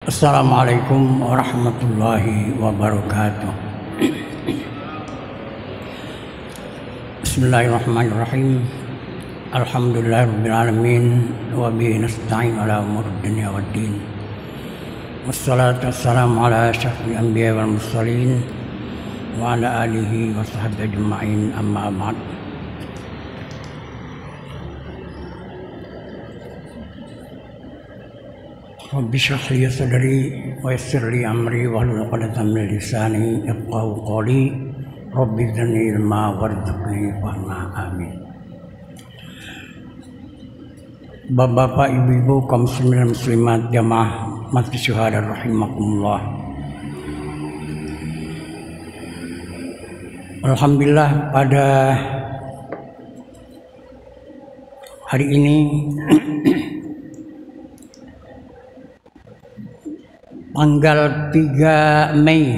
Assalamualaikum warahmatullahi wabarakatuh. Bismillahirrahmanirrahim. Alhamdulillahirabbil alamin wa bihi nasta'in ala umurid dunya waddin. Wassalatu wassalamu ala asyrafil anbiya'i wal mursalin wa ala alihi wa sahbihi ajma'in, amma ba'd. Rabbi shrah li sadri wa yassir li amri wahlul 'uqdatam min lisani yafqahu qawli. Rabbi zidni ilma warzuqni fahma, amin. Bapak-bapak, ibu-ibu, kaum muslimin dan muslimat, jamaah masjid syuhada rahimakumullah. Alhamdulillah, pada hari ini tanggal 3 Mei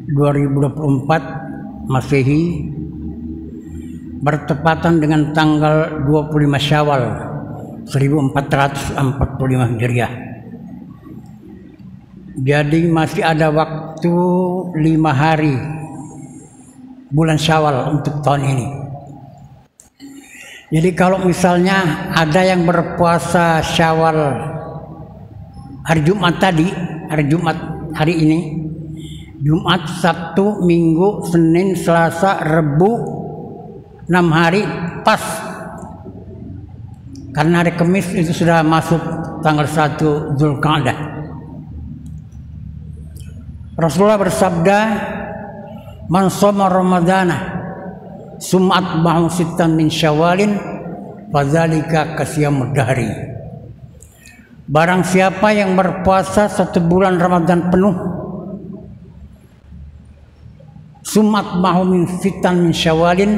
2024 Masehi bertepatan dengan tanggal 25 Syawal 1445 Hijriah. Jadi masih ada waktu 5 hari bulan Syawal untuk tahun ini. Jadi kalau misalnya ada yang berpuasa Syawal hari Jumat tadi, hari Jumat hari ini, Jumat, Sabtu, Minggu, Senin, Selasa, Rebu, 6 hari pas. Karena hari Kamis itu sudah masuk tanggal 1 Dzulqa'dah. Rasulullah bersabda, "Man shoma Ramadana summa atba'ahu sittan min Syawalin fadzalika kasiyamud dahri." Barang siapa yang berpuasa 1 bulan Ramadan penuh, sumat mahu min fitan min Syawalin,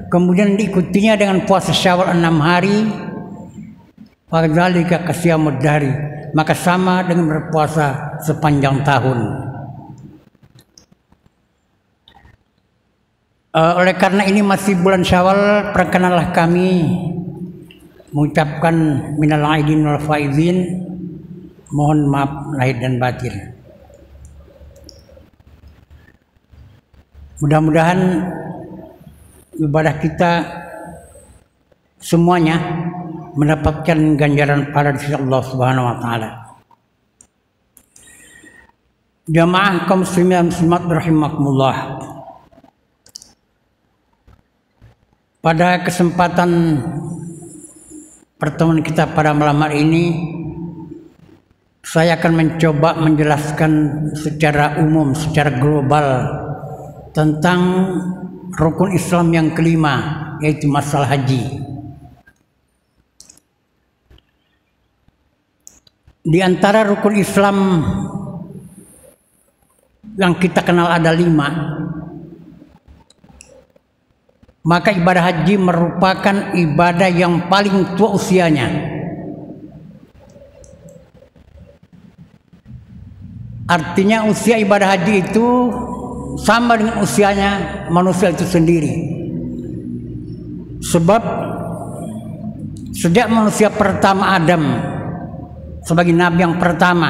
kemudian diikutinya dengan puasa Syawal 6 hari, fadzalika kasiyamud dahri, maka sama dengan berpuasa sepanjang tahun. Oleh karena ini masih bulan Syawal, perkenanlah kami mengucapkan minal aidin wal faizin, mohon maaf lahir dan batin. Mudah-mudahan ibadah kita semuanya mendapatkan ganjaran pahala dari Allah Subhanahu wa taala. Jamaah kaum muslimin dan muslimat rahimakumullah. Pada kesempatan pertemuan kita pada malam hari ini, saya akan mencoba menjelaskan secara umum, secara global tentang rukun Islam yang kelima, yaitu masalah haji. Di antara rukun Islam yang kita kenal ada 5. Maka ibadah haji merupakan ibadah yang paling tua usianya. Artinya usia ibadah haji itu sama dengan usianya manusia itu sendiri. Sebab sejak manusia pertama Adam sebagai nabi yang pertama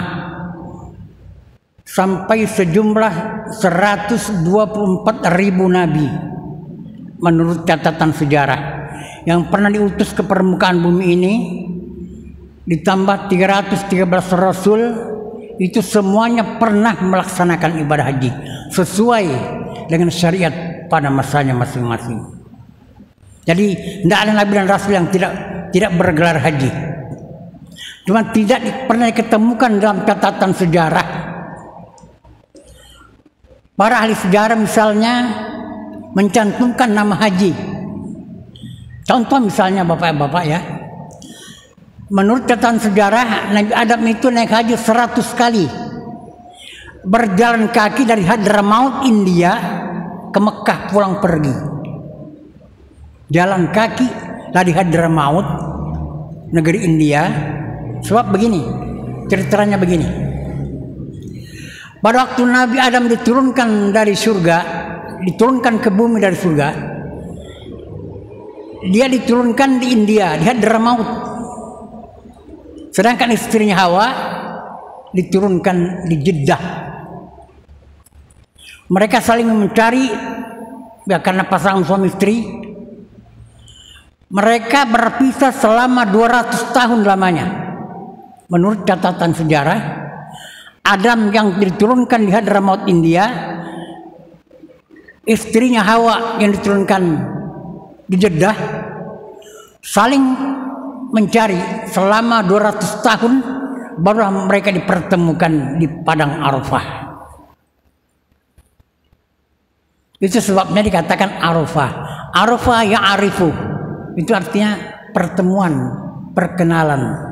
sampai sejumlah 124.000 nabi menurut catatan sejarah yang pernah diutus ke permukaan bumi ini, ditambah 313 rasul, itu semuanya pernah melaksanakan ibadah haji sesuai dengan syariat pada masanya masing-masing. Jadi tidak ada nabi dan rasul yang tidak bergelar haji. Cuma tidak pernah diketemukan dalam catatan sejarah. Para ahli sejarah misalnya mencantumkan nama haji. Contoh misalnya bapak-bapak ya, menurut catatan sejarah Nabi Adam itu naik haji 100 kali, berjalan kaki dari Hadramaut India ke Mekah pulang pergi. Jalan kaki dari Hadramaut negeri India. Sebab begini, ceritanya begini. Pada waktu Nabi Adam diturunkan dari surga, diturunkan ke bumi dari surga, dia diturunkan di India, di Hadramaut. Sedangkan istrinya Hawa diturunkan di Jeddah. Mereka saling mencari, ya karena pasangan suami istri. Mereka berpisah selama 200 tahun lamanya. Menurut catatan sejarah, Adam yang diturunkan di Hadramaut India, istrinya Hawa yang diturunkan di Jeddah, saling mencari selama 200 tahun, baru mereka dipertemukan di padang Arafah. Itu sebabnya dikatakan Arafah. Arafah ya'arifu, itu artinya pertemuan, perkenalan.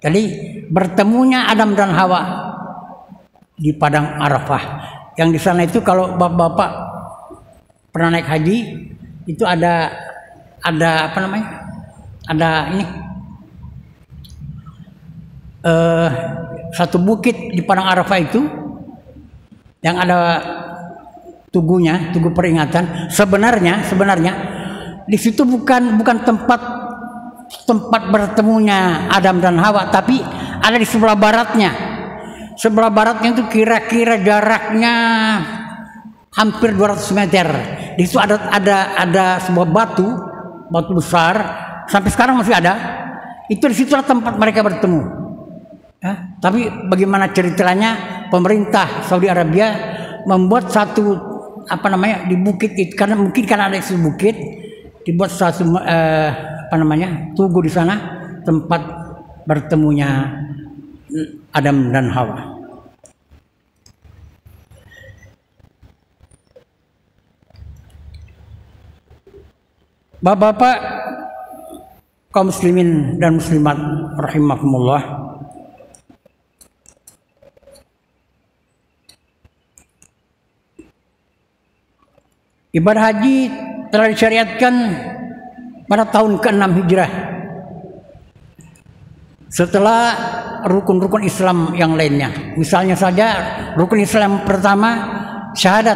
Jadi bertemunya Adam dan Hawa di padang Arafah. Yang di sana itu kalau bapak-bapak pernah naik haji, itu ada apa namanya? Ada ini satu bukit di padang Arafah itu yang ada tugunya, tugu peringatan. Sebenarnya di situ bukan tempat bertemunya Adam dan Hawa, tapi ada di sebelah baratnya. Sebelah baratnya itu kira-kira jaraknya hampir 200 meter. Di situ ada sebuah batu besar, sampai sekarang masih ada. Itu di situlah tempat mereka bertemu. Ya, tapi bagaimana ceritanya, pemerintah Saudi Arabia membuat satu di bukit itu, karena mungkin karena ada di bukit, dibuat satu tugu di sana, tempat bertemunya Adam dan Hawa. Bapak-bapak kaum muslimin dan muslimat rahimakumullah, ibadah haji telah disyariatkan pada tahun ke-6 Hijrah, setelah rukun-rukun Islam yang lainnya. Misalnya saja rukun Islam pertama, syahadat.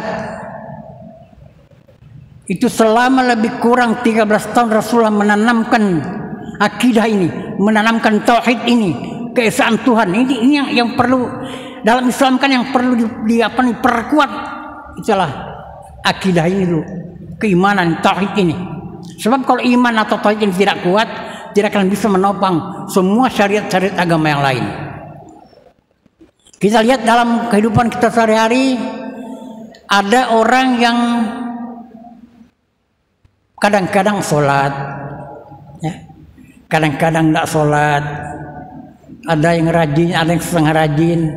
Itu selama lebih kurang 13 tahun Rasulullah menanamkan akidah ini, menanamkan tauhid ini, keesaan Tuhan. Ini yang perlu dalam Islam, kan yang perlu diperkuat. Itulah akidah ini dulu, keimanan, tauhid ini. Sebab kalau iman atau tauhid ini tidak kuat, tidak akan bisa menopang semua syariat-syariat agama yang lain. Kita lihat dalam kehidupan kita sehari-hari, ada orang yang kadang-kadang sholat, ya, kadang-kadang tidak sholat. Ada yang rajin, ada yang setengah rajin.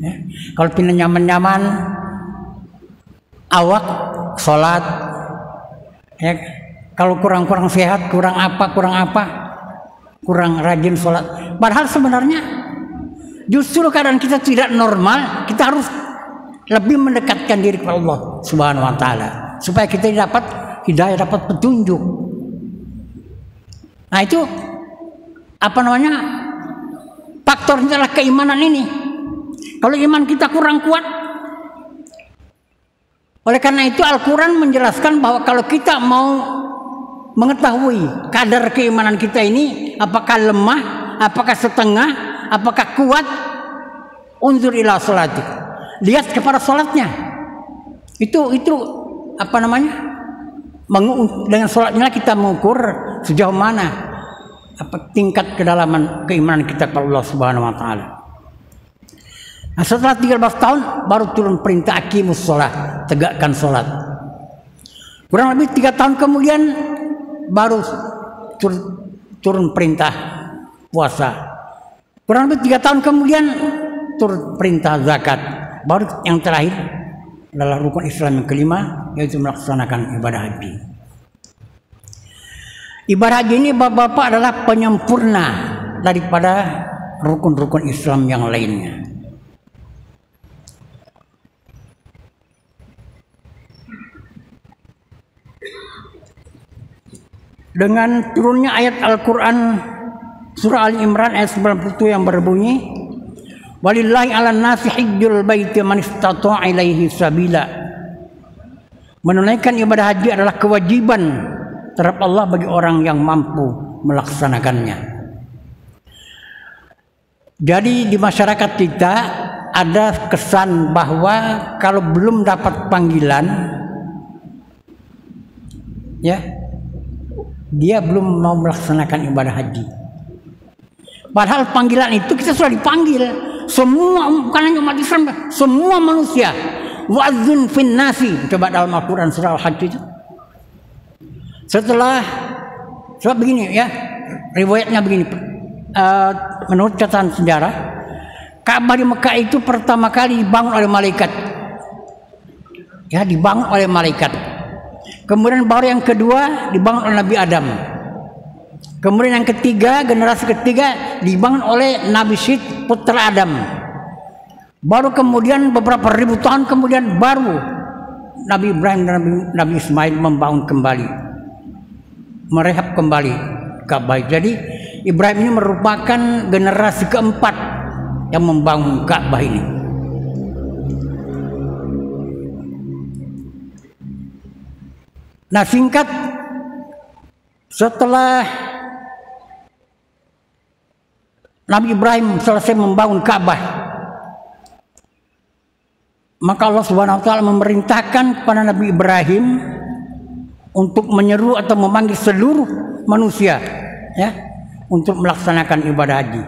Ya. Kalau pindah nyaman-nyaman, awak sholat, ya. Kalau kurang sehat, kurang rajin sholat. Padahal sebenarnya justru keadaan kita tidak normal, kita harus lebih mendekatkan diri kepada Allah Subhanahu wa Ta'ala, supaya kita dapat hidayah, dapat petunjuk. Nah itu faktornya adalah keimanan ini. Kalau iman kita kurang kuat, oleh karena itu Al-Quran menjelaskan bahwa kalau kita mau mengetahui kadar keimanan kita ini, apakah lemah, apakah setengah, apakah kuat, unzur ila sholatik, lihat kepada sholatnya. Itu dengan sholatnya kita mengukur sejauh mana tingkat kedalaman keimanan kita kepada Allah Subhanahu wa Ta'ala. Nah, setelah 13 tahun baru turun perintah aqimus sholat, tegakkan sholat. Kurang lebih 3 tahun kemudian baru turun perintah puasa. Kurang lebih 3 tahun kemudian turun perintah zakat. Baru yang terakhir adalah rukun Islam yang kelima, yaitu melaksanakan ibadah haji. Ibadah haji ini bapak-bapak adalah penyempurna daripada rukun-rukun Islam yang lainnya. Dengan turunnya ayat Al-Quran surah Ali Imran ayat 97 yang berbunyi, walillahi 'alan nasi hijjul baiti man istata'a ilaihi sabila. Menunaikan ibadah haji adalah kewajiban terhadap Allah bagi orang yang mampu melaksanakannya. Jadi di masyarakat kita ada kesan bahwa kalau belum dapat panggilan, ya, dia belum mau melaksanakan ibadah haji. Padahal panggilan itu kita sudah dipanggil. Semua, bukan hanya umat Islam, semua manusia. Wa'adzin fin nasi. Coba dalam Al-Quran surah Al-Hajj itu. Setelah begini ya, riwayatnya begini. Menurut catatan sejarah, Ka'bah di Mekah itu pertama kali dibangun oleh malaikat. Ya, dibangun oleh malaikat. Kemudian baru yang kedua dibangun oleh Nabi Adam. Kemudian yang ketiga, generasi ketiga dibangun oleh Nabi Syed putra Adam. Baru kemudian beberapa ribu tahun kemudian baru Nabi Ibrahim dan Nabi Ismail membangun kembali, merehab kembali Ka'bah. Jadi Ibrahim ini merupakan generasi keempat yang membangun Ka'bah ini. Nah, singkat, setelah Nabi Ibrahim selesai membangun Ka'bah, maka Allah Subhanahu wa taala memerintahkan kepada Nabi Ibrahim untuk menyeru atau memanggil seluruh manusia, ya, untuk melaksanakan ibadah haji.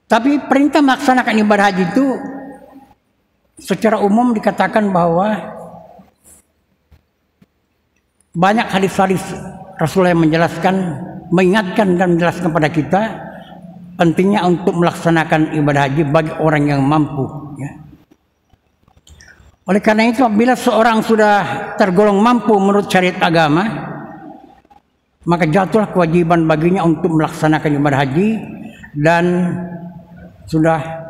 Tapi perintah melaksanakan ibadah haji itu secara umum dikatakan bahwa banyak hadis-hadis Rasulullah yang menjelaskan, mengingatkan dan menjelaskan kepada kita pentingnya untuk melaksanakan ibadah haji bagi orang yang mampu, ya. Oleh karena itu, apabila seorang sudah tergolong mampu menurut syariat agama, maka jatuhlah kewajiban baginya untuk melaksanakan ibadah haji dan sudah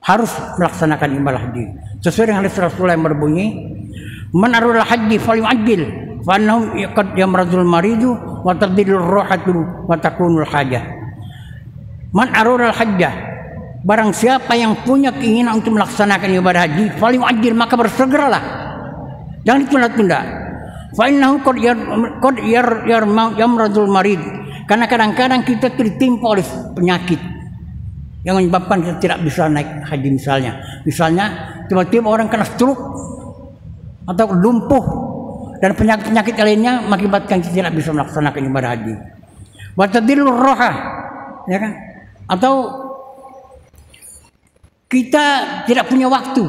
harus melaksanakan ibadah haji. Sesuai dengan hadis Rasulullah yang berbunyi, "Man arada haji falyu'ajjil, fa annahu qad yamradul maridu wa tadillur ruhatu wa takunul hajah." Man arada hajjah, barang siapa yang punya keinginan untuk melaksanakan ibadah haji, falyu'ajjil, maka bersegeralah, jangan ditunda-tunda. Fa innahu qad yamradul marid, karena kadang-kadang kita ditimpa oleh penyakit yang menyebabkan kita tidak bisa naik haji. Misalnya tiba-tiba orang kena stroke atau lumpuh dan penyakit lainnya mengakibatkan kita tidak bisa melaksanakan ibadah haji. Wa tadillur roha, ya kan? Atau kita tidak punya waktu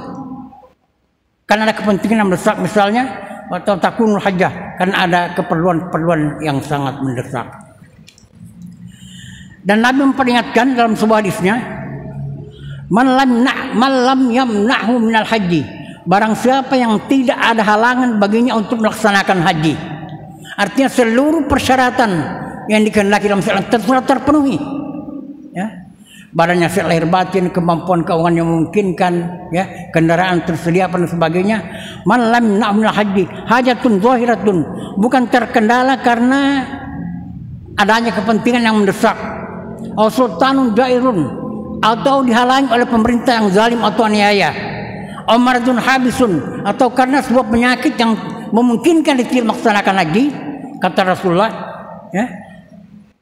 karena ada kepentingan yang mendesak, misalnya, atau takunul hajah karena ada keperluan yang sangat mendesak. Dan Nabi memperingatkan dalam sebuah hadisnya, man lam yamna'hu minal haji, barang siapa yang tidak ada halangan baginya untuk melaksanakan haji. Artinya seluruh persyaratan yang dikehendaki dalam Islam telah terpenuhi, ya. Badannya sehat lahir batin, kemampuan keuangan yang memungkinkan, ya, kendaraan tersedia dan sebagainya. Man lam yamna'hu minal haji hajatun zahiratun, bukan terkendala karena adanya kepentingan yang mendesak, atau sultanun jairun, atau dihalangi oleh pemerintah yang zalim atau aniaya, maradun habisun, atau karena sebuah penyakit yang memungkinkan dia tidak melaksanakan haji, kata Rasulullah, ya,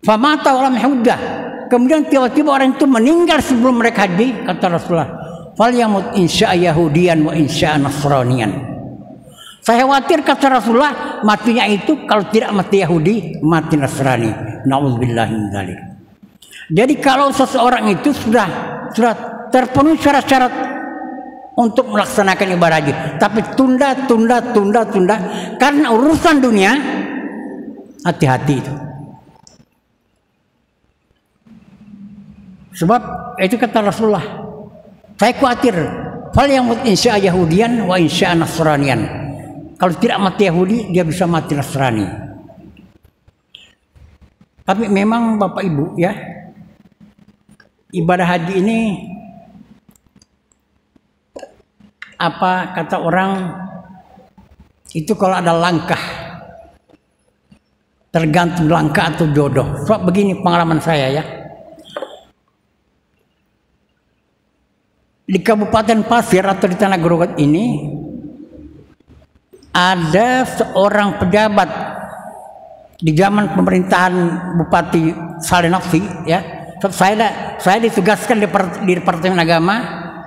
famata walam hujjah, kemudian tiba-tiba orang itu meninggal sebelum mereka haji, kata Rasulullah, falyamut insya'a yahudiyan wa insya'a nasraniyan. Saya khawatir, kata Rasulullah, matinya itu kalau tidak mati Yahudi, mati Nasrani. Na'udzubillahi min dzalik. Jadi kalau seseorang itu sudah terpenuhi syarat-syarat untuk melaksanakan ibadah haji, tapi tunda karena urusan dunia, hati-hati itu. Sebab itu kata Rasulullah, saya khawatir, falyamut insya'a yahudiyan wa insya'a nasraniyan. Kalau tidak mati Yahudi, dia bisa mati Nasrani. Tapi memang Bapak Ibu, ya, ibadah haji ini, apa kata orang itu, kalau ada langkah, tergantung langkah atau jodoh. Sebab begini pengalaman saya, ya. Di Kabupaten Pasir atau di Tanah Grogot ini ada seorang pejabat di zaman pemerintahan Bupati salih nafsi, ya. Saya ditugaskan di Departemen Agama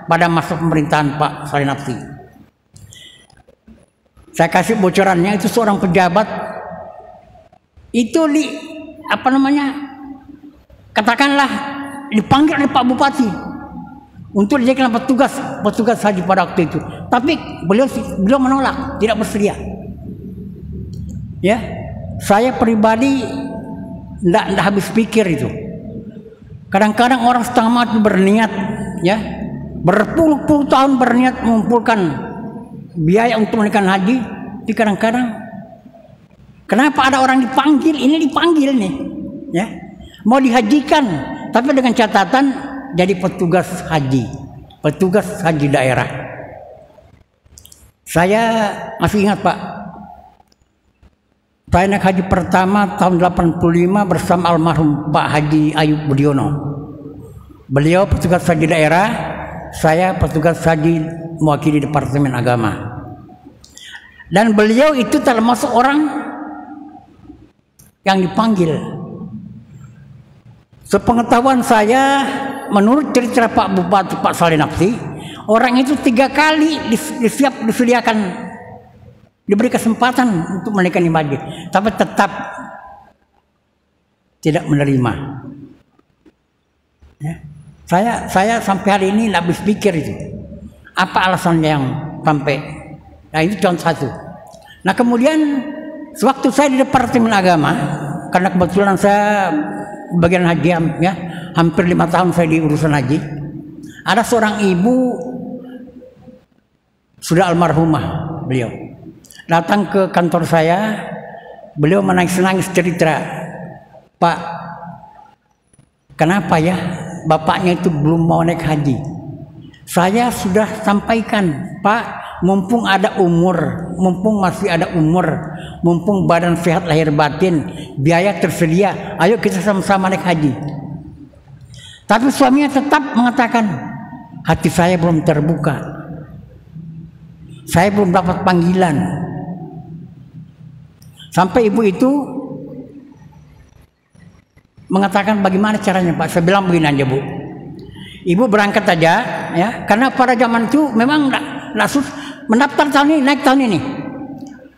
pada masa pemerintahan Pak Salih Nafsi. Saya kasih bocorannya, itu seorang pejabat itu katakanlah dipanggil oleh Pak Bupati untuk dijadikan petugas haji pada waktu itu. Tapi beliau menolak, tidak bersedia. Ya, saya pribadi tidak habis pikir itu. Kadang-kadang orang setengah mati berniat, ya, berpuluh-puluh tahun berniat mengumpulkan biaya untuk menunaikan haji. Tapi kadang-kadang, kenapa ada orang dipanggil? Ini dipanggil nih, ya, mau dihajikan, tapi dengan catatan jadi petugas haji daerah. Saya masih ingat Pak, saya naik haji pertama tahun 85 bersama almarhum Pak Haji Ayub Budiono. Beliau petugas haji daerah, saya petugas haji mewakili Departemen Agama. Dan beliau itu termasuk orang yang dipanggil. Sepengetahuan saya, menurut cerita Pak Bupati Pak Salih Nafsi, orang itu 3 kali disediakan, diberi kesempatan untuk menunaikan ibadah, tapi tetap tidak menerima. Ya. Saya sampai hari ini tidak habis pikir itu. Apa alasannya yang sampai? Nah, itu contoh satu. Nah, kemudian sewaktu saya di Departemen Agama, karena kebetulan saya bagian haji, ya, hampir 5 tahun saya di urusan haji. Ada seorang ibu, sudah almarhumah beliau, datang ke kantor saya. Beliau menangis-nangis cerita, "Pak, kenapa ya bapaknya itu belum mau naik haji? Saya sudah sampaikan, Pak, mumpung masih ada umur, mumpung badan sehat lahir batin, biaya tersedia, ayo kita sama-sama naik haji." Tapi suaminya tetap mengatakan, "Hati saya belum terbuka, saya belum dapat panggilan." Sampai ibu itu mengatakan, "Bagaimana caranya Pak?" Saya bilang, "Begini aja Bu, Ibu berangkat aja, ya, karena pada zaman itu memang mendaftar tahun ini, naik tahun ini.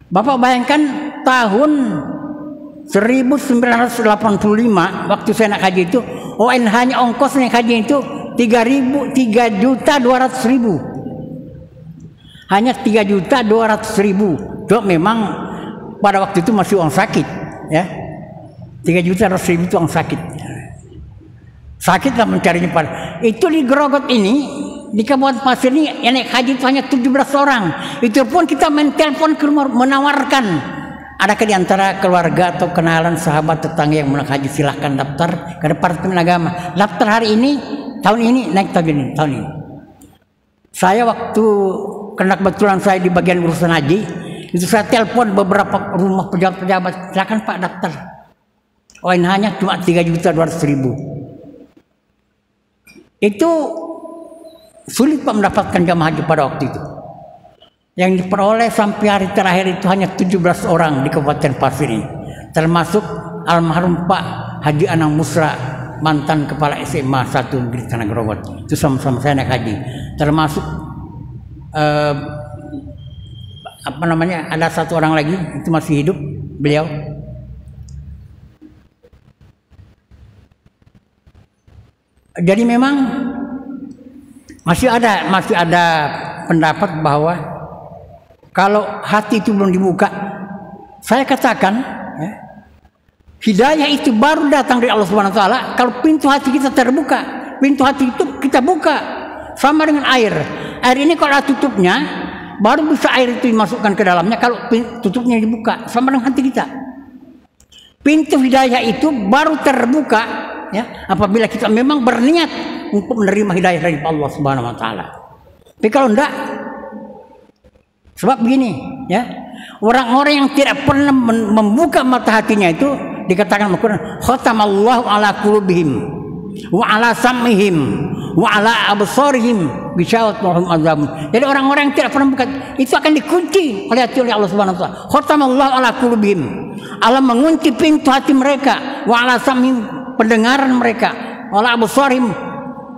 Bapak bayangkan tahun 1985 waktu saya naik haji itu, ONH-nya ongkos naik haji itu 3.200.000. Hanya 3.200.000. Itu memang pada waktu itu masih uang sakit, ya. 3.200.000 itu uang sakit. Sakitlah mencarinya pada. Itu di Grogot ini, di Kabupaten Pasir ini, yang naik haji itu hanya 17 orang. Itu pun kita menelpon ke rumah, menawarkan, adakah di antara keluarga atau kenalan sahabat tetangga yang mau naik haji, silahkan daftar ke Departemen Agama. Daftar hari ini, tahun ini, naik tahun ini. Saya waktu karena kebetulan saya di bagian urusan haji, itu saya telepon beberapa rumah pejabat-pejabat, silakan Pak daftar. ONH-nya cuma 3.200.000. Itu sulit Pak mendapatkan jamaah haji pada waktu itu. Yang diperoleh sampai hari terakhir itu hanya 17 orang di Kabupaten Pasir ini, termasuk almarhum Pak Haji Anang Musra, mantan kepala SMA 1 Negeri Tanah Grogot. Itu sama-sama saya naik haji. Termasuk ada satu orang lagi itu masih hidup, beliau. Jadi memang masih ada pendapat bahwa kalau hati itu belum dibuka, saya katakan, ya, hidayah itu baru datang dari Allah Subhanahu Wa Taala kalau pintu hati kita terbuka. Pintu hati itu kita buka, sama dengan air. Air ini kalau ada tutupnya, baru bisa air itu dimasukkan ke dalamnya. Kalau tutupnya dibuka, sama dengan hati kita. Pintu hidayah itu baru terbuka, ya, apabila kita memang berniat untuk menerima hidayah dari Allah Subhanahu Wa Taala. Tapi kalau enggak, sebab begini, ya, orang-orang yang tidak pernah membuka mata hatinya itu dikatakan Al-Quran, khatamallahu ala qulubihim wa ala sam'ihim wa ala absarihim bisyawat wa hum adzabun. Jadi orang-orang yang tidak pernah buka itu akan dikunci oleh Allah Subhanahu Wa Taala. Khatamallahu ala qulubihim, Allah mengunci pintu hati mereka, wa ala sam'ihim, pendengaran mereka, wala absarihim,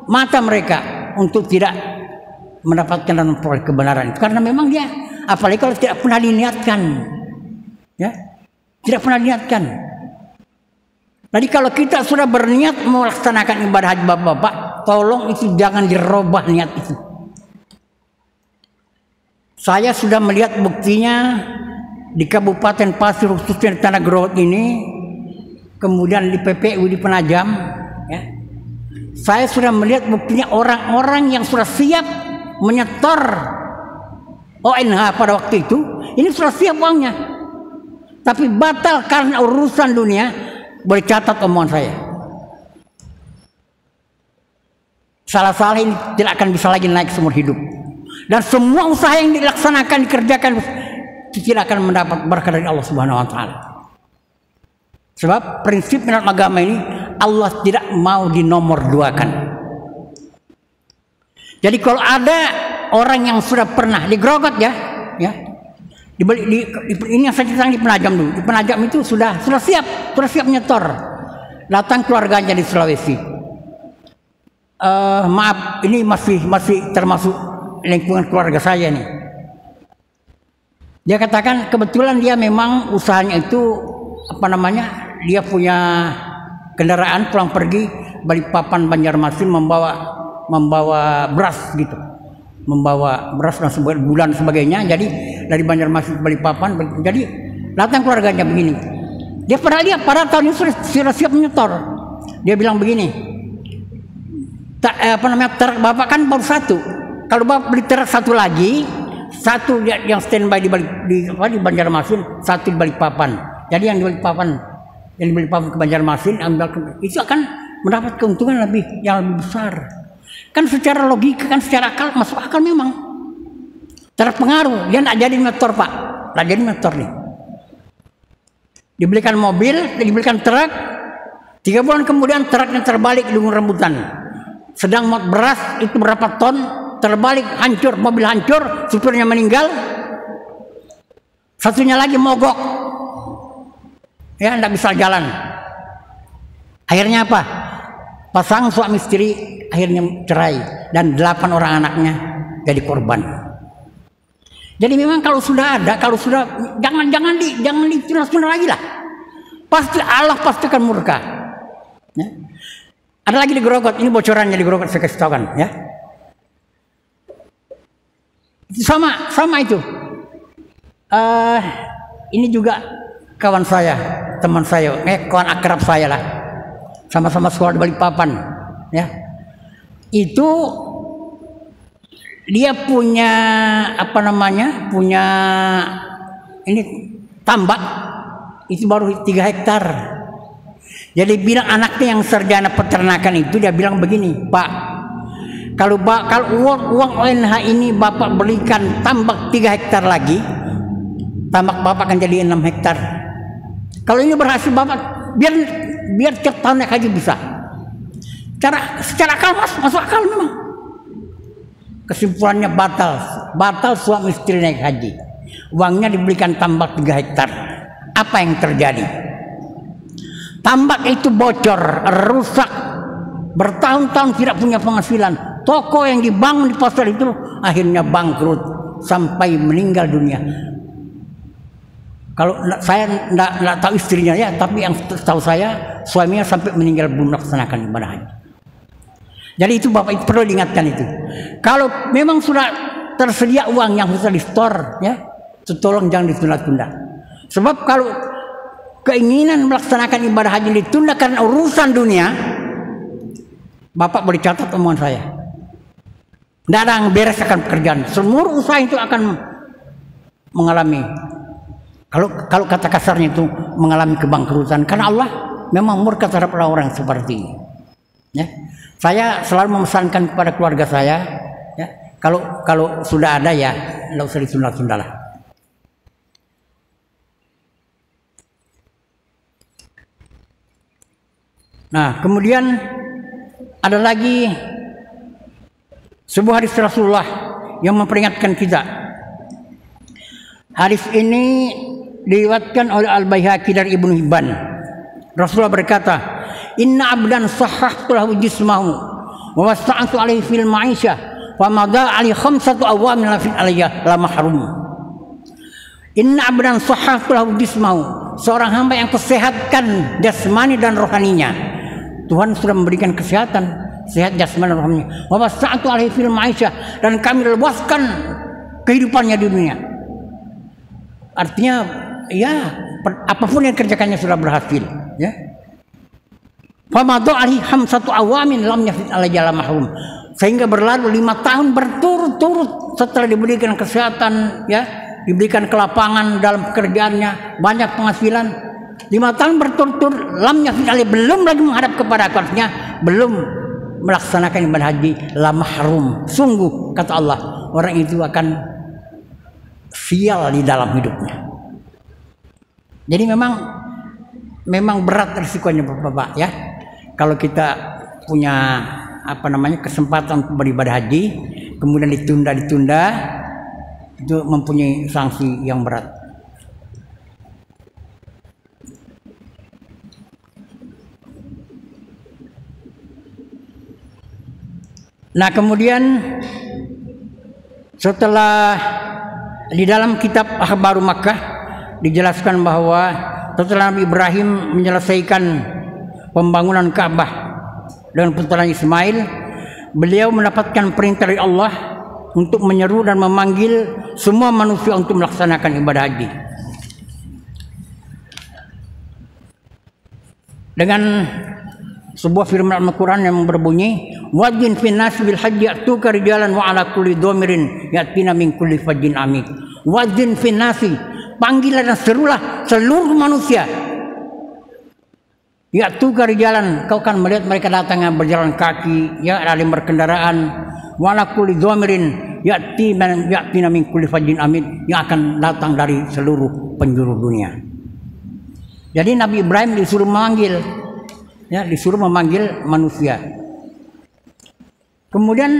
mata mereka, untuk tidak mendapatkan dan memperoleh kebenaran itu. Karena memang dia, apalagi kalau tidak pernah diniatkan, ya, tidak pernah diniatkan. Jadi kalau kita sudah berniat melaksanakan ibadah haji bapak-bapak, tolong itu jangan dirubah niat itu. Saya sudah melihat buktinya di Kabupaten Pasir, khususnya di Tanah Growot ini, kemudian di PPU di Penajam, ya. Saya sudah melihat buktinya orang-orang yang sudah siap menyetor ONH pada waktu itu, ini sudah siap uangnya, tapi batal karena urusan dunia. Boleh catat omongan saya. Salah-salah ini tidak akan bisa lagi naik seumur hidup. Dan semua usaha yang dilaksanakan, dikerjakan, tidak akan mendapat berkah dari Allah Subhanahu wa Ta'ala. Sebab prinsip dalam agama ini, Allah tidak mau dinomor duakan. Jadi kalau ada orang yang sudah pernah digrogot, ya, ini yang saya ceritakan di Penajam dulu. Di Penajam itu sudah siap nyetor. Datang keluarganya di Sulawesi. Maaf, ini masih termasuk lingkungan keluarga saya nih. Dia katakan kebetulan dia memang usahanya itu dia punya kendaraan pulang pergi Balikpapan Banjarmasin membawa beras gitu. Membawa beras dan bulan sebagainya. Jadi dari Banjarmasin ke Balikpapan, jadi datang keluarganya begini. Dia pada tahun ini sudah siap menyetor. Dia bilang begini, truk bapak kan baru satu. Kalau bapak beli truk satu lagi, satu yang standby di Banjarmasin, satu di Balikpapan. Jadi yang di Balikpapan ke Banjarmasin, itu akan mendapat keuntungan yang lebih besar. Kan secara logika, kan secara akal, masuk akal memang. Terpengaruh, dia tidak jadi nyetor pak, tidak jadi nyetor nih. Dibelikan mobil, dibelikan truk, 3 bulan kemudian truknya terbalik di gunung rambutan. Sedang muat beras itu berapa ton, terbalik, hancur, mobil hancur, supirnya meninggal. Satunya lagi mogok, ya tidak bisa jalan. Akhirnya apa? Pasangan suami istri akhirnya cerai dan 8 orang anaknya jadi korban. Jadi memang kalau sudah jangan ditunda lagi lah. Pasti Allah pasti akan murka. Ya. Ada lagi di Grogot, ini bocorannya di Grogot saya kasih tahu kan, ya. Sama itu. Ini juga kawan saya, teman saya, kawan akrab saya lah. Sama-sama sekolah di Balikpapan, ya. Itu dia punya punya ini tambak itu baru 3 hektar. Jadi bilang anaknya yang sarjana peternakan itu, dia bilang begini, Pak, kalau uang ONH ini bapak belikan tambak 3 hektar lagi, tambak bapak akan jadi 6 hektar. Kalau ini berhasil bapak, biar tiap tahun naik haji bisa. Secara akal masuk akal memang. Kesimpulannya batal suami istri naik haji. Uangnya dibelikan tambak 3 hektar. Apa yang terjadi? Tambak itu bocor, rusak, bertahun-tahun tidak punya penghasilan. Toko yang dibangun di pasar itu akhirnya bangkrut sampai meninggal dunia. Kalau saya tidak tahu istrinya, ya, tapi yang tahu saya suaminya sampai meninggal belum melaksanakan ibadah haji. Jadi itu bapak perlu diingatkan itu. Kalau memang sudah tersedia uang yang bisa di-store, ya, tolong jangan ditunda-tunda. Sebab kalau keinginan melaksanakan ibadah haji ditunda karena urusan dunia, bapak boleh catat omongan saya. Tidak ada yang beres akan pekerjaan. Semua usaha itu akan mengalami, kalau kata kasarnya itu mengalami kebangkrutan. Karena Allah memang murka terhadap orang seperti ini. Ya. Saya selalu memesankan kepada keluarga saya, ya, kalau sudah ada, ya tidak usah ditunda-tunda lah. Nah, kemudian ada lagi sebuah hadis Rasulullah yang memperingatkan kita. Hadis ini diriwayatkan oleh Al-Baihaqi dari Ibnu Hibban. Rasulullah berkata, inna abdan sahhahtu lahu jismahu wa wasa'tu alaihi fil ma'isyah wa madha alaihi khamsatu awamin la fil alayya la mahrum. Inna abdan sahhahtu lahu jismahu, seorang hamba yang kesehatkan jasmani dan rohaninya. Tuhan sudah memberikan kesehatan, sehat jasmani dan rohaninya. Wa wasa'tu alaihi fil ma'isyah, dan kami luaskan kehidupannya di dunia. Artinya ya apapun yang kerjakannya sudah berhasil, ya. Famadhu alaihi khamsatu awamin lam yafid alayya mahrum, sehingga berlalu 5 tahun berturut-turut setelah diberikan kesehatan, ya, diberikan kelapangan dalam pekerjaannya, banyak penghasilan. 5 tahun berturut-turut lam yafid alayya, belum lagi menghadap kepada aku, artinya belum melaksanakan ibadah haji, la mahrum. Sungguh kata Allah, orang itu akan sial di dalam hidupnya. Jadi memang berat risikonya Bapak, ya. Kalau kita punya kesempatan beribadah haji kemudian ditunda itu mempunyai sanksi yang berat. Nah, kemudian setelah di dalam kitab Akhbaru Makkah dijelaskan bahwa setelah Nabi Ibrahim menyelesaikan pembangunan Ka'bah dengan putranya Ismail, beliau mendapatkan perintah dari Allah untuk menyeru dan memanggil semua manusia untuk melaksanakan ibadah haji. Dengan sebuah firman Al-Quran yang berbunyi, wadzin fin nas bil hajji ya'tuka rijalan wa ala kulli dhamirin ya'tina min kulli fajjin amik. Wadzin fin nasi, panggilan dan serulah seluruh manusia. Ya'tuka rijalan, kau akan melihat mereka datang berjalan kaki, ya, ada yang berkendaraan. Wa ala kulli dhamirin ya'tina min kulli fajjin amik, yang akan datang dari seluruh penjuru dunia. Jadi Nabi Ibrahim disuruh memanggil manusia. Kemudian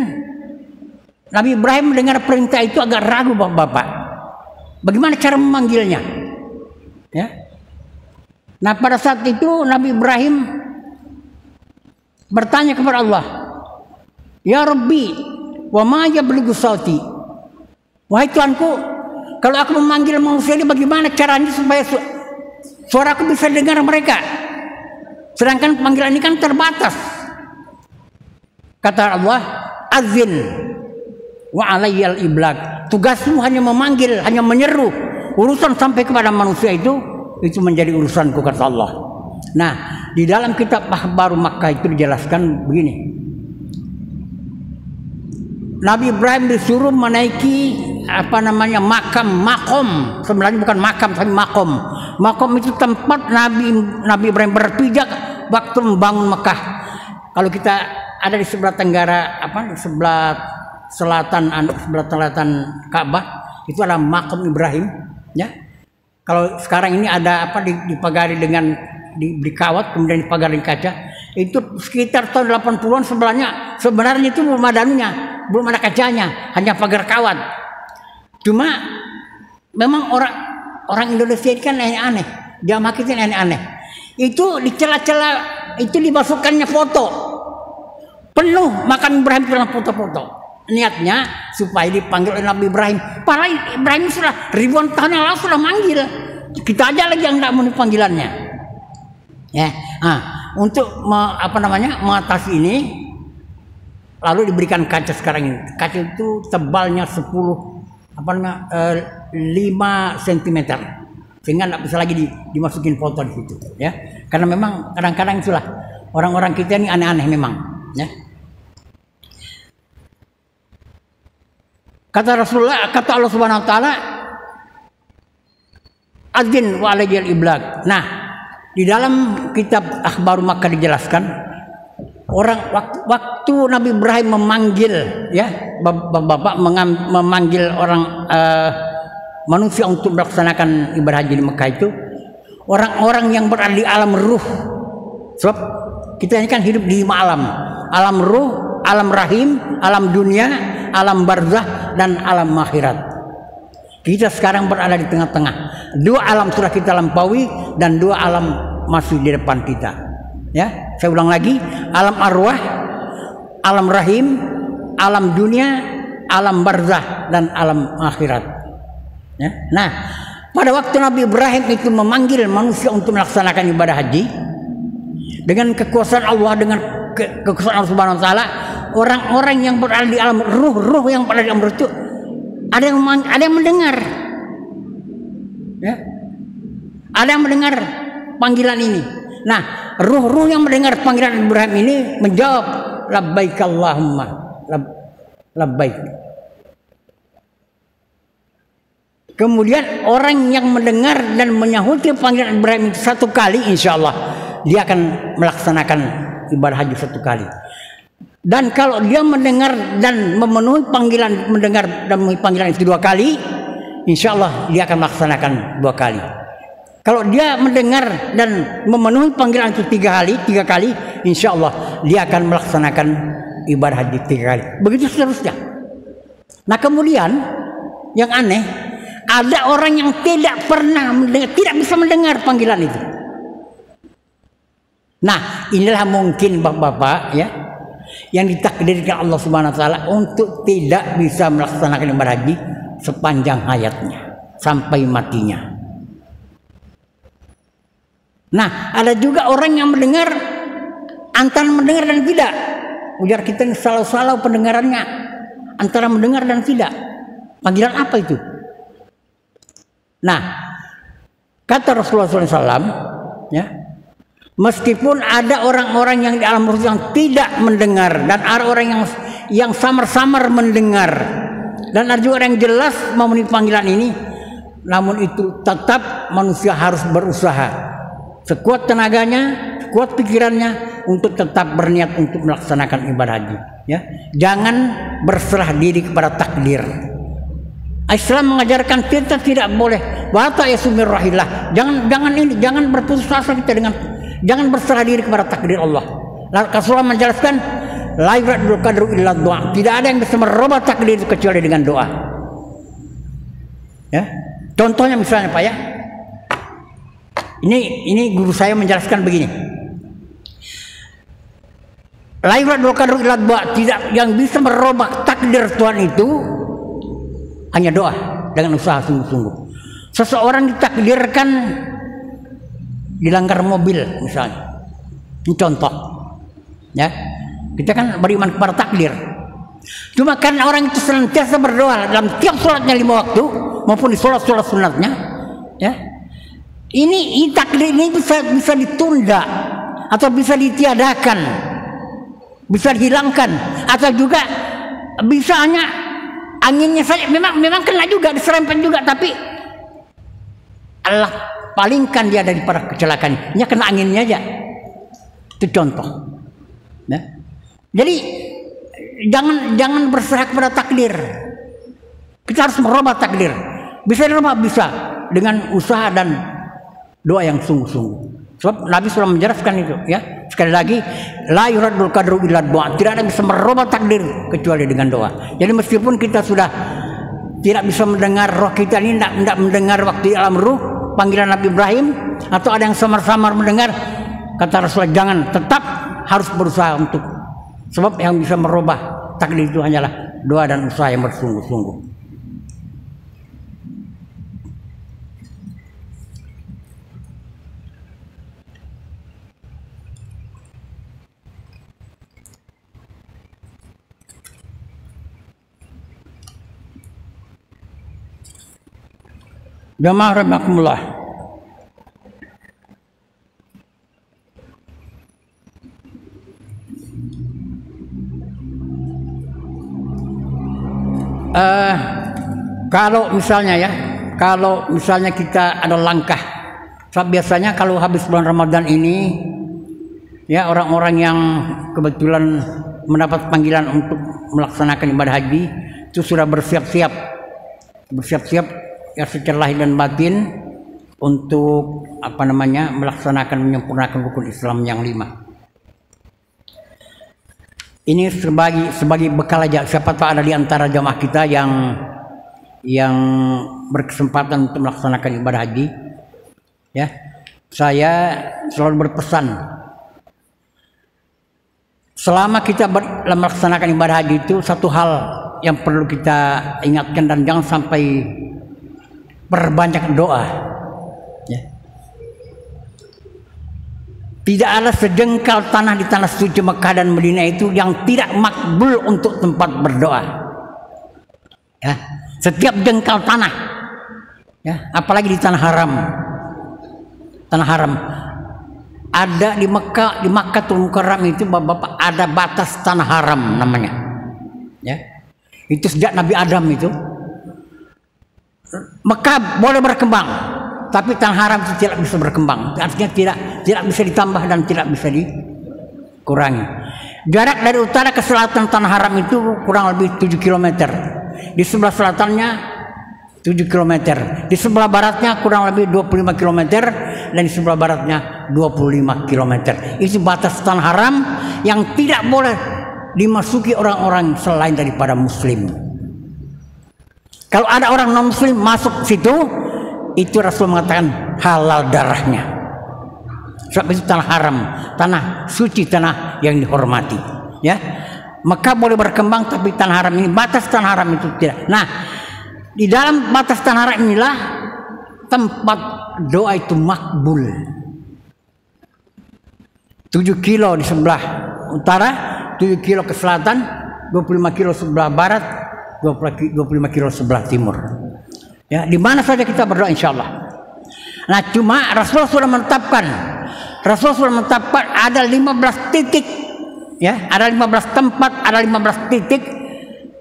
Nabi Ibrahim mendengar perintah itu agak ragu Bapak. Bagaimana cara memanggilnya? Ya. Nah, pada saat itu Nabi Ibrahim bertanya kepada Allah, ya Rabbi, wa ma yablughu sauti. Wahai Tuhanku, kalau aku memanggil manusia ini bagaimana caranya supaya suaraku bisa dengar mereka? Sedangkan panggilan ini kan terbatas. Kata Allah, azin wa alayyal iblag. Tugasmu hanya memanggil, hanya menyeru. Urusan sampai kepada manusia itu menjadi urusanku, kata Allah. Nah, di dalam kitab Akhbaru Makkah itu dijelaskan begini. Nabi Ibrahim disuruh menaiki makom. Sebenarnya bukan makam tapi makom. Makom itu tempat Nabi Ibrahim berpijak waktu membangun Mekah. Kalau kita ada di sebelah tenggara, di sebelah selatan Ka'bah, itu adalah makom Ibrahim, ya. Kalau sekarang ini ada dipagari dengan diberi kawat, kemudian dipagari kaca. Itu sekitar tahun 80-an sebenarnya itu belum ada kacanya, hanya pagar kawat. Cuma memang orang Indonesia ini kan aneh-aneh, jamaah kita aneh-aneh. Itu di celah-celah itu dimasukkannya foto. Penuh makam Ibrahim dengan foto-foto. Niatnya supaya dipanggil oleh Nabi Ibrahim. Para Ibrahim sudah ribuan tahun yang lalu sudah manggil. Kita aja lagi yang tidak mau panggilannya. Ya, untuk mengatasi ini, lalu diberikan kaca sekarang ini. Kaca itu tebalnya 5 cm, sehingga tidak bisa lagi dimasukin foto di situ. Ya, karena memang kadang-kadang itulah orang-orang kita ini aneh-aneh memang. Ya. Kata Allah Subhanahu wa taala, adzin wa alayyal iblag. Nah, di dalam kitab Akhbaru Makkah dijelaskan, waktu Nabi Ibrahim memanggil, ya, bapak memanggil manusia untuk melaksanakan ibadah haji di Mekah itu, orang-orang yang berada di alam ruh. Sebab kita ini kan hidup di 5 alam. Alam ruh, alam rahim, alam dunia, alam barzah, dan alam akhirat. Kita sekarang berada di tengah-tengah. 2 alam sudah kita lampaui dan 2 alam masih di depan kita. Ya. Saya ulang lagi, alam arwah, alam rahim, alam dunia, alam barzah, dan alam akhirat. Ya. Nah, pada waktu Nabi Ibrahim itu memanggil manusia untuk melaksanakan ibadah haji dengan kekuasaan Allah, dengan kekuasaan Allah Subhanahu wa taala, orang-orang yang berada di alam ruh yang berada di alam ruh itu ada yang mendengar. Ya. Ada yang mendengar panggilan ini. Nah, ruh-ruh yang mendengar panggilan Ibrahim ini menjawab, labbaik Allahumma, labbaik. Kemudian orang yang mendengar dan menyahuti panggilan Ibrahim itu satu kali, insya Allah dia akan melaksanakan ibadah haji satu kali. Dan kalau dia mendengar dan memenuhi panggilan, mendengar dan memenuhi panggilan itu dua kali, insya Allah dia akan melaksanakan dua kali. Kalau dia mendengar dan memenuhi panggilan itu tiga kali, insya Allah dia akan melaksanakan ibadah haji 3 kali. Begitu seterusnya. Nah kemudian yang aneh, ada orang yang tidak pernah mendengar, tidak bisa mendengar panggilan itu. Nah inilah mungkin bapak-bapak ya, yang ditakdirkan Allah Subhanahu wa taala untuk tidak bisa melaksanakan ibadah haji sepanjang hayatnya sampai matinya. Nah, ada juga orang yang mendengar antara mendengar dan tidak. Ujar kita ini salah pendengarannya, antara mendengar dan tidak. Panggilan apa itu? Nah, kata Rasulullah SAW, ya, meskipun ada orang-orang yang di alam ruh yang tidak mendengar, dan ada orang yang samar-samar mendengar, dan ada juga orang yang jelas memenuhi panggilan ini, namun itu tetap manusia harus berusaha sekuat tenaganya, sekuat pikirannya untuk tetap berniat untuk melaksanakan ibadah haji. Ya, jangan berserah diri kepada takdir. Islam mengajarkan kita tidak boleh wata yasumir rahillah. Jangan berputus asa kita dengan, jangan berserah diri kepada takdir Allah. Rasulullah menjelaskan, la yuradul qadru illa doa. Tidak ada yang bisa merubah takdir kecuali dengan doa. Ya, contohnya misalnya Pak ya. Ini guru saya menjelaskan begini. La yuradul qadru illa doa. Tidak, yang bisa merubah takdir Tuhan itu hanya doa dengan usaha sungguh-sungguh. Seseorang ditakdirkan dilanggar mobil misalnya. Ini contoh. Ya. Kita kan beriman kepada takdir. Cuma karena orang itu senantiasa berdoa dalam tiap sholatnya 5 waktu maupun di sholat-sholat sunatnya, ya. Ini takdir ini bisa ditunda atau bisa ditiadakan, bisa dihilangkan, atau juga bisa hanya anginnya saja. Memang kena juga, diserempet juga, tapi Allah palingkan dia daripada kecelakaan. Dia kena anginnya aja. Itu contoh. Ya. Jadi jangan berserah kepada takdir. Kita harus merubah takdir. Bisa dirubah, bisa dengan usaha dan doa yang sungguh-sungguh. Sebab Nabi sudah menjelaskan itu, ya. Sekali lagi, la yuradul qadru illa doa. Tidak ada yang bisa merubah takdir kecuali dengan doa. Jadi meskipun kita sudah tidak bisa mendengar, roh kita ini tidak mendengar waktu di alam ruh panggilan Nabi Ibrahim, atau ada yang samar-samar mendengar, kata Rasulullah jangan, tetap harus berusaha untuk, sebab yang bisa merubah takdir itu hanyalah doa dan usaha yang bersungguh-sungguh. Jamaah rahimakumullah. Kalau misalnya kita ada langkah, biasanya kalau habis bulan Ramadan ini, ya, orang-orang yang kebetulan mendapat panggilan untuk melaksanakan ibadah haji itu sudah bersiap-siap ya secara lahir dan batin untuk melaksanakan, menyempurnakan rukun Islam yang 5. Ini sebagai bekal aja. Siapa tahu ada di antara jamaah kita yang berkesempatan untuk melaksanakan ibadah haji. Ya, saya selalu berpesan selama kita melaksanakan ibadah haji itu satu hal yang perlu kita ingatkan dan jangan sampai perbanyak doa. Ya. Tidak ada sejengkal tanah di tanah suci Mekah dan Madinah itu yang tidak makbul untuk tempat berdoa. Ya. Setiap jengkal tanah, ya, apalagi di tanah haram. Tanah haram. Ada di Makkatul Mukarram itu Bapak ada batas tanah haram namanya. Ya. Itu sejak Nabi Adam itu. Mekah boleh berkembang, tapi tanah haram itu tidak bisa berkembang. Artinya tidak bisa ditambah dan tidak bisa dikurangi. Jarak dari utara ke selatan tanah haram itu kurang lebih 7 km. Di sebelah selatannya 7 km. Di sebelah baratnya kurang lebih 25 km dan di sebelah baratnya 25 km. Itu batas tanah haram yang tidak boleh dimasuki orang-orang selain daripada muslim. Kalau ada orang non muslim masuk situ, itu Rasul mengatakan halal darahnya. Sebab itu tanah haram, tanah suci, tanah yang dihormati. Ya, Mekah boleh berkembang, tapi tanah haram ini, batas tanah haram itu tidak. Nah, di dalam batas tanah haram inilah tempat doa itu makbul. 7 kilo di sebelah utara, 7 kilo ke selatan, 25 kilo sebelah barat, 25 kilo sebelah timur. Ya, di mana saja kita berdoa insya Allah. Nah, cuma Rasulullah sudah menetapkan ada 15 titik, ya, ada 15 tempat, ada 15 titik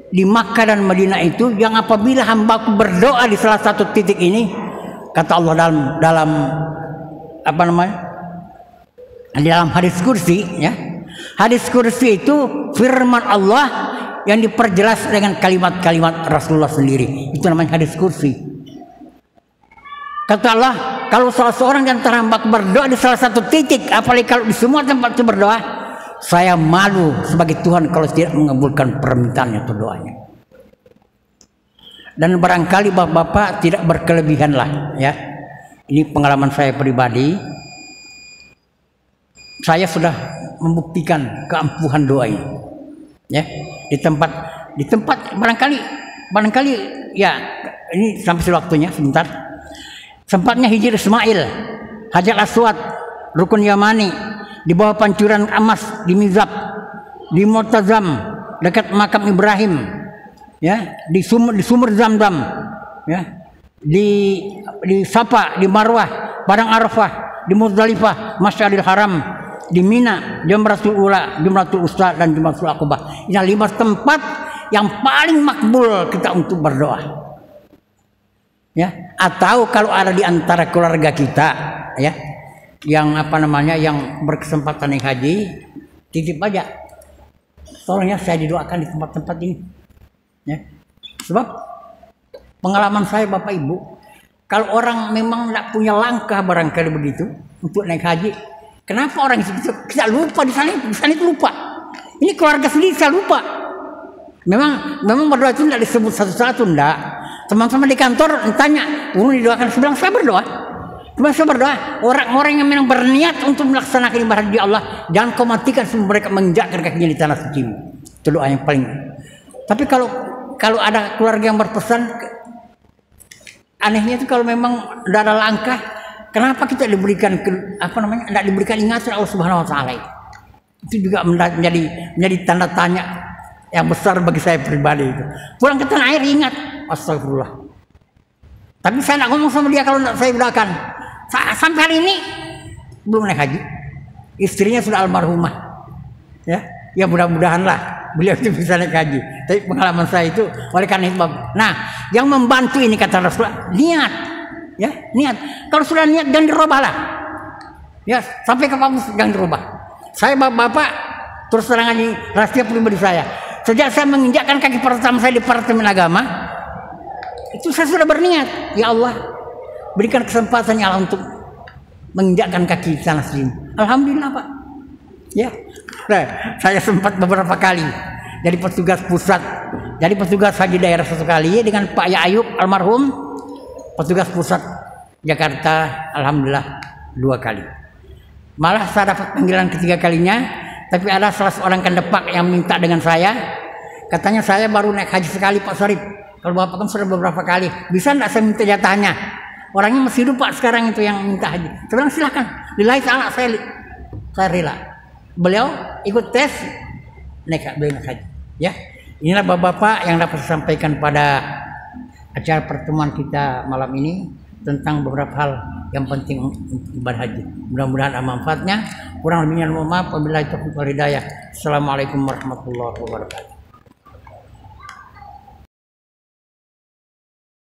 di Makkah dan Madinah itu yang apabila hambaku berdoa di salah satu titik ini, kata Allah dalam apa namanya? Di dalam hadis kursi, ya. Hadis kursi itu firman Allah yang diperjelas dengan kalimat-kalimat Rasulullah sendiri. Itu namanya hadis kursi. Kata Allah, kalau salah seorang di antara hambaku berdoa di salah satu titik, apalagi kalau di semua tempat itu berdoa, saya malu sebagai Tuhan kalau tidak mengabulkan permintaannya atau doanya. Dan barangkali bapak-bapak tidak berkelebihan lah, ya. Ini pengalaman saya pribadi. Saya sudah membuktikan keampuhan doa ini, ya, di tempat barangkali ya, ini sampai waktunya sebentar. Sempatnya hijir Ismail, Hajar Aswad, Rukun Yamani, di bawah pancuran emas di Mizab, di Mu'tazam dekat makam Ibrahim, ya, di sumur Zamzam, ya, di Safa, di Marwah, Padang Arafah, di Muzdalifah, Masyaril Haram, di Mina, Jamratul Ula, Jamratul Usta dan Jamratul Aqabah. Ini 5 tempat yang paling makbul kita untuk berdoa. Ya, atau kalau ada di antara keluarga kita, ya, yang apa namanya, yang berkesempatan naik haji, titip aja. Tolongnya saya didoakan di tempat-tempat ini. Ya. Sebab pengalaman saya Bapak Ibu, kalau orang memang tidak punya langkah barangkali begitu untuk naik haji, kenapa orang itu kita lupa di sana itu lupa. Ini keluarga sendiri saya lupa. Memang berdoa itu tidak disebut satu-satu, enggak. Teman-teman di kantor tanya, urun didoakan, saya bilang saya berdoa. Cuma saya berdoa, orang-orang yang memang berniat untuk melaksanakan ibadah di Allah, jangan kau matikan sebelum mereka menginjakkan kakinya di tanah suci. Itu doa yang paling. Tapi kalau ada keluarga yang berpesan, anehnya itu kalau memang tidak ada langkah, kenapa kita diberikan tidak diberikan ingatan Allah Subhanahu Wa Taala? Itu juga menjadi tanda tanya yang besar bagi saya pribadi itu. Pulang ke tanah air ingat, astagfirullah. Tapi saya tidak ngomong sama dia kalau tidak saya doakan. Sampai hari ini belum naik haji. Istrinya sudah almarhumah. Ya mudah-mudahan lah beliau itu bisa naik haji. Tapi pengalaman saya itu oleh karena itu. Nah, yang membantu ini kata Rasulullah, niat. Ya, niat. Kalau sudah niat jangan dirubah lah. Ya, sampai ke kamu jangan dirubah. Saya bapak terus terang aja rahasia pribadi saya. Sejak saya menginjakkan kaki pertama saya di Departemen Agama, itu saya sudah berniat, ya Allah, berikan kesempatan ya Allah untuk menginjakkan kaki di tanah sini. Alhamdulillah Pak. Ya, saya sempat beberapa kali jadi petugas pusat, jadi petugas haji daerah satu kali dengan Pak Ya Ayub almarhum, petugas pusat Jakarta, alhamdulillah 2 kali. Malah saya dapat panggilan ketiga kalinya, Tapi ada salah seorang kendepak yang minta dengan saya, katanya saya baru naik haji sekali Pak Syarif. Kalau Bapak kan sudah beberapa kali, bisa enggak saya minta jatahnya? Orangnya masih hidup Pak sekarang itu yang minta haji. Saya bilang silakan, lillahi ta'ala saya rela. Beliau ikut tes, naik haji. Ya, inilah Bapak-bapak yang dapat saya sampaikan pada acara pertemuan kita malam ini tentang beberapa hal yang penting untuk ibadah haji. Mudah-mudahan ada manfaatnya. Kurang lebihnya mohon maaf. Wabillahi taufiq wal hidayah. Assalamualaikum warahmatullahi wabarakatuh.